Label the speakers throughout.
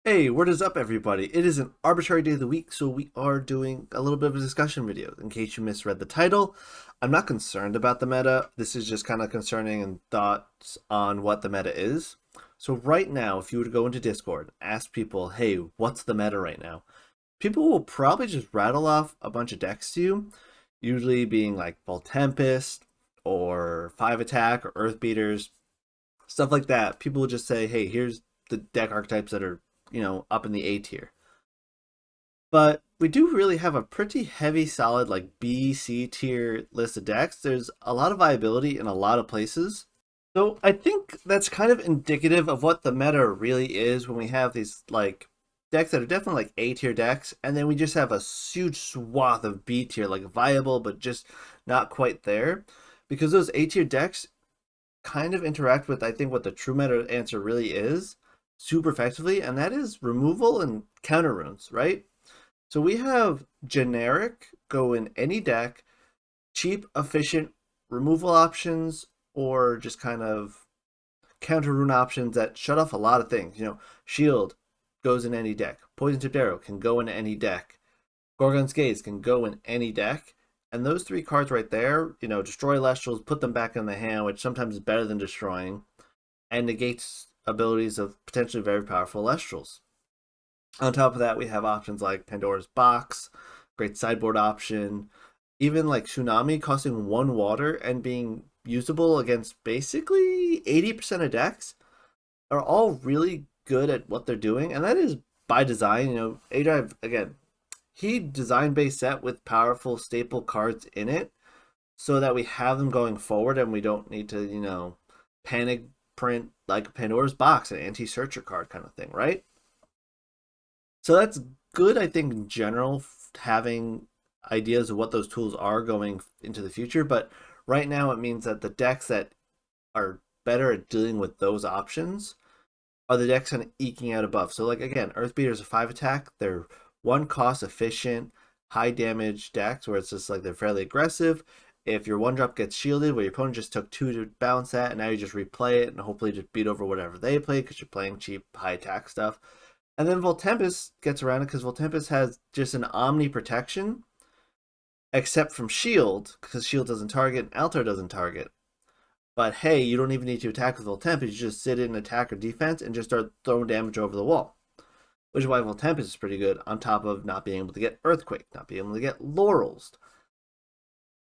Speaker 1: Hey, what is up, everybody? It is an arbitrary day of the week, so we are doing a little bit of a discussion video. In case you misread the title, I'm not concerned about the meta. This is just kind of concerning and thoughts on what the meta is. So right now, if you were to go into Discord, ask people, hey, what's the meta right now? People will probably just rattle off a bunch of decks to you, usually being like Volt Tempest or 5 Attack or Earth Beaters, stuff like that. People will just say, hey, here's the deck archetypes that are up in the A tier. But we do really have a pretty heavy, solid like B, C tier list of decks. There's a lot of viability in a lot of places. So I think that's kind of indicative of what the meta really is when we have these like decks that are definitely like A tier decks, and then we just have a huge swath of B tier, like viable but just not quite there. Because those A tier decks kind of interact with I think what the true meta answer really is super effectively, and that is removal and counter runes, right? So we have generic go in any deck, cheap, efficient removal options, or just kind of counter rune options that shut off a lot of things. Shield goes in any deck. Poison tipped arrow can go in any deck. Gorgon's Gaze can go in any deck. And those three cards right there, destroy Elestrals, put them back in the hand, which sometimes is better than destroying, and negates abilities of potentially very powerful Elestrals. On top of that, we have options like Pandora's Box, great sideboard option, even like Tsunami costing one water and being usable against basically 80% of decks are all really good at what they're doing. And that is by design. A Drive, again, he designed base set with powerful staple cards in it so that we have them going forward and we don't need to, panic print like Pandora's Box, an anti searcher card kind of thing, right? So that's good, I think, in general, having ideas of what those tools are going into the future. But right now, it means that the decks that are better at dealing with those options are the decks kind of eking out above. So, like, again, Earth Beater is a 5 attack. They're one cost efficient, high damage decks where it's just like they're fairly aggressive. If your one drop gets shielded, where your opponent just took two to balance that, and now you just replay it and hopefully just beat over whatever they play because you're playing cheap, high attack stuff. And then Voltempest gets around it because Voltempest has just an Omni protection, except from Shield, because Shield doesn't target and Altar doesn't target. But hey, you don't even need to attack with Voltempest. You just sit in attack or defense and just start throwing damage over the wall. Which is why Voltempest is pretty good, on top of not being able to get Earthquake, not being able to get Laurels.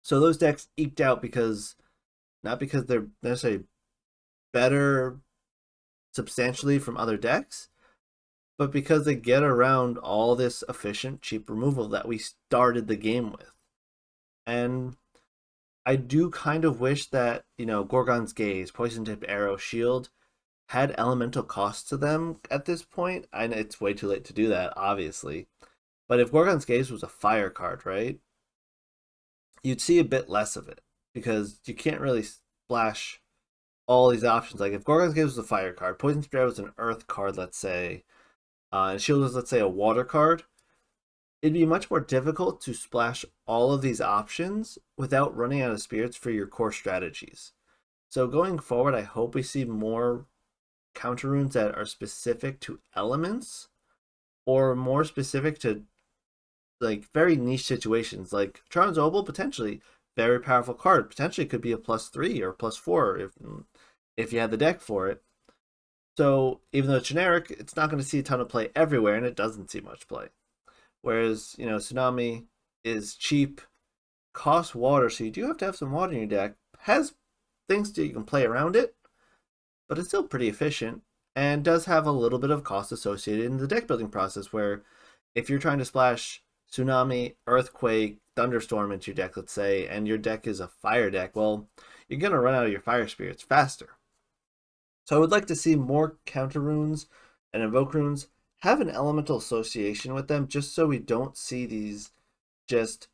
Speaker 1: So those decks eked out because, not because they're necessarily better substantially from other decks, but because they get around all this efficient, cheap removal that we started the game with. And I do kind of wish that, Gorgon's Gaze, Poison Tipped Arrow, Shield had elemental costs to them at this point. I know it's way too late to do that, obviously. But if Gorgon's Gaze was a fire card, right, you'd see a bit less of it because you can't really splash all these options. Like if Gorgon's Gaze was a fire card, Poison Tipped Arrow was an earth card, let's say, and Shield was, let's say, a water card, it'd be much more difficult to splash all of these options without running out of spirits for your core strategies. So going forward, I hope we see more counter runes that are specific to elements or more specific to like very niche situations. Like Tron's Obel, potentially very powerful card, potentially could be a +3 or +4 if you had the deck for it. So even though it's generic, it's not going to see a ton of play everywhere, and it doesn't see much play. Whereas, Tsunami is cheap, costs water, so you do have to have some water in your deck. Has things that you can play around it, but it's still pretty efficient and does have a little bit of cost associated in the deck building process. Where if you're trying to splash Tsunami, Earthquake, Thunderstorm into your deck, let's say, and your deck is a fire deck, well, you're going to run out of your fire spirits faster. So I would like to see more counter runes and invoke runes have an elemental association with them, just so we don't see these just,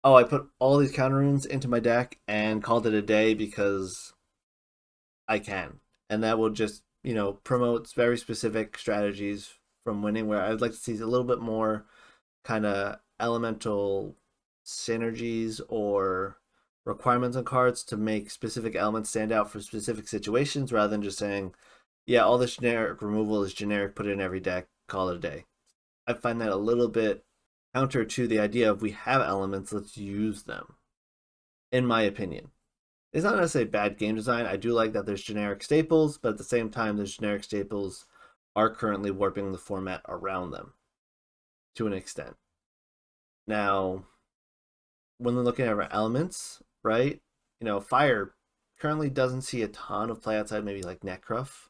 Speaker 1: oh, I put all these counter runes into my deck and called it a day because I can. And that will just, promote very specific strategies from winning, where I'd like to see a little bit more kind of elemental synergies or requirements on cards to make specific elements stand out for specific situations rather than just saying, yeah, all this generic removal is generic, put it in every deck. call it a day. I find that a little bit counter to the idea of we have elements, let's use them, in my opinion. It's not necessarily bad game design. I do like that there's generic staples, but at the same time, those generic staples are currently warping the format around them to an extent. Now, when we're looking at our elements, right? Fire currently doesn't see a ton of play outside maybe like Necruff.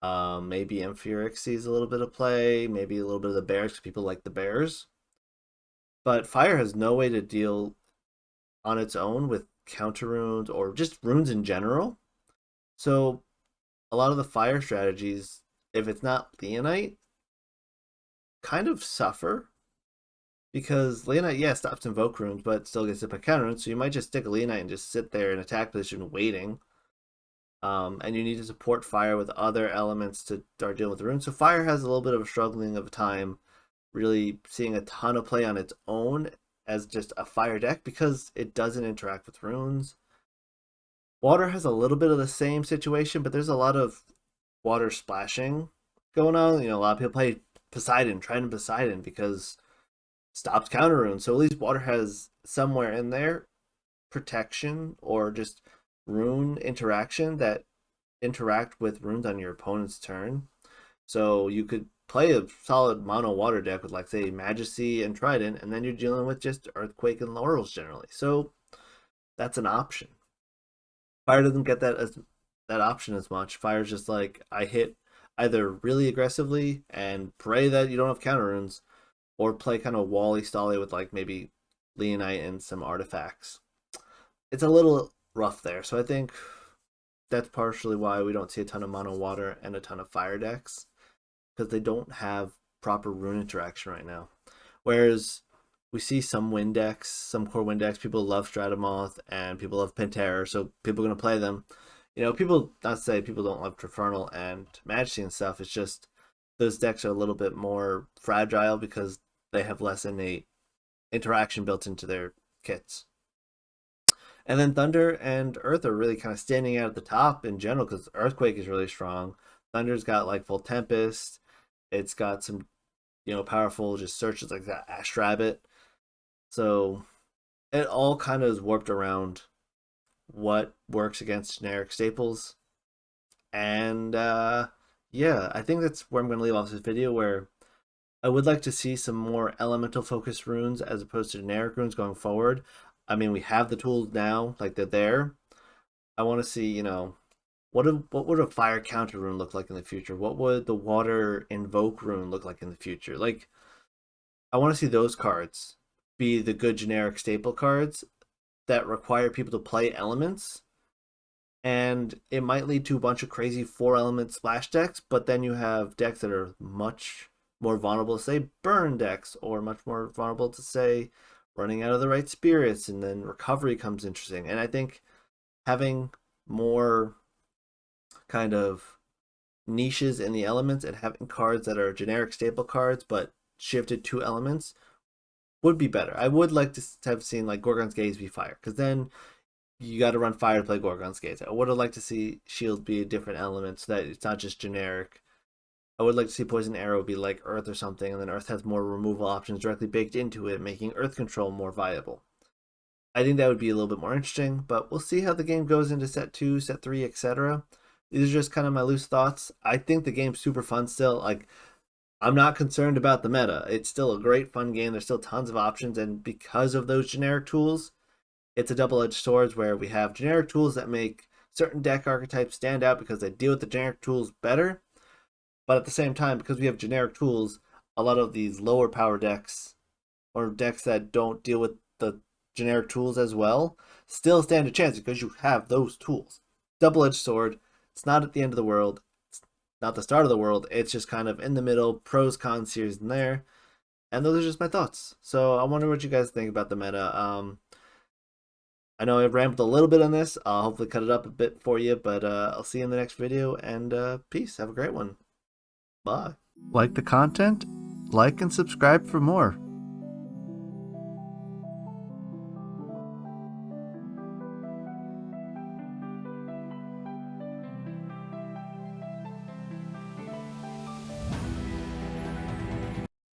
Speaker 1: Maybe Amphiorix sees a little bit of play, maybe a little bit of the bears because people like the bears. But fire has no way to deal on its own with counter runes or just runes in general. So a lot of the fire strategies, if it's not Leonite, kind of suffer. Because Leonite, yeah, stops invoke runes, but still gets hit by counter runes. So you might just stick a Leonite and just sit there in attack position waiting. And you need to support fire with other elements to start dealing with the runes. So fire has a little bit of a struggling of a time really seeing a ton of play on its own as just a fire deck because it doesn't interact with runes. Water has a little bit of the same situation, but there's a lot of water splashing going on. A lot of people play Poseidon, Trident Poseidon, because stops counter runes. So at least water has somewhere in there protection or just rune interaction that interact with runes on your opponent's turn. So you could play a solid mono water deck with, like, say, Majesty and Trident, and then you're dealing with just Earthquake and Laurels generally. So that's an option. Fire doesn't get that option as much. Fire's just like, I hit either really aggressively and pray that you don't have counter runes, or play kind of Wally Stally with like maybe Leonite and some artifacts. It's a little rough there. So I think that's partially why we don't see a ton of mono water and a ton of fire decks, because they don't have proper rune interaction right now. Whereas we see some wind decks, some core wind decks. People love Stratamoth and people love Pantera, so people are going to play them. People, not to say people don't love Trifernal and Majesty and stuff. It's just those decks are a little bit more fragile because they have less innate interaction built into their kits. And then Thunder and Earth are really kind of standing out at the top in general because Earthquake is really strong. Thunder's got like Full Tempest. It's got some, powerful just searches like that Ash Rabbit. So it all kind of is warped around what works against generic staples. And yeah, I think that's where I'm going to leave off this video, where I would like to see some more elemental focused runes as opposed to generic runes going forward. I mean, we have the tools now, like they're there. I want to see, what would a fire counter rune look like in the future? What would the water invoke rune look like in the future? Like, I want to see those cards be the good generic staple cards that require people to play elements. And it might lead to a bunch of crazy 4-element splash decks, but then you have decks that are much more vulnerable to, say, burn decks, or much more vulnerable to, say, running out of the right spirits, and then recovery comes interesting. And I think having more kind of niches in the elements and having cards that are generic staple cards but shifted to elements would be better. I would like to have seen like Gorgon's Gaze be fire, because then you got to run fire to play Gorgon's Gaze. I would have liked to see Shield be a different element so that it's not just generic. I would like to see Poison Arrow be like Earth or something, and then Earth has more removal options directly baked into it, making Earth control more viable. I think that would be a little bit more interesting, but we'll see how the game goes into set 2, set 3, etc. These are just kind of my loose thoughts. I think the game's super fun still. Like, I'm not concerned about the meta. It's still a great fun game. There's still tons of options, and because of those generic tools, it's a double-edged sword where we have generic tools that make certain deck archetypes stand out because they deal with the generic tools better. But at the same time, because we have generic tools, a lot of these lower power decks or decks that don't deal with the generic tools as well still stand a chance because you have those tools. Double-edged sword. It's not at the end of the world. It's not the start of the world. It's just kind of in the middle, pros, cons, series in there. And those are just my thoughts. So I wonder what you guys think about the meta. I know I've rambled a little bit on this. I'll hopefully cut it up a bit for you, but I'll see you in the next video, and peace. Have a great one. Bye. Like the content? Like and subscribe for more.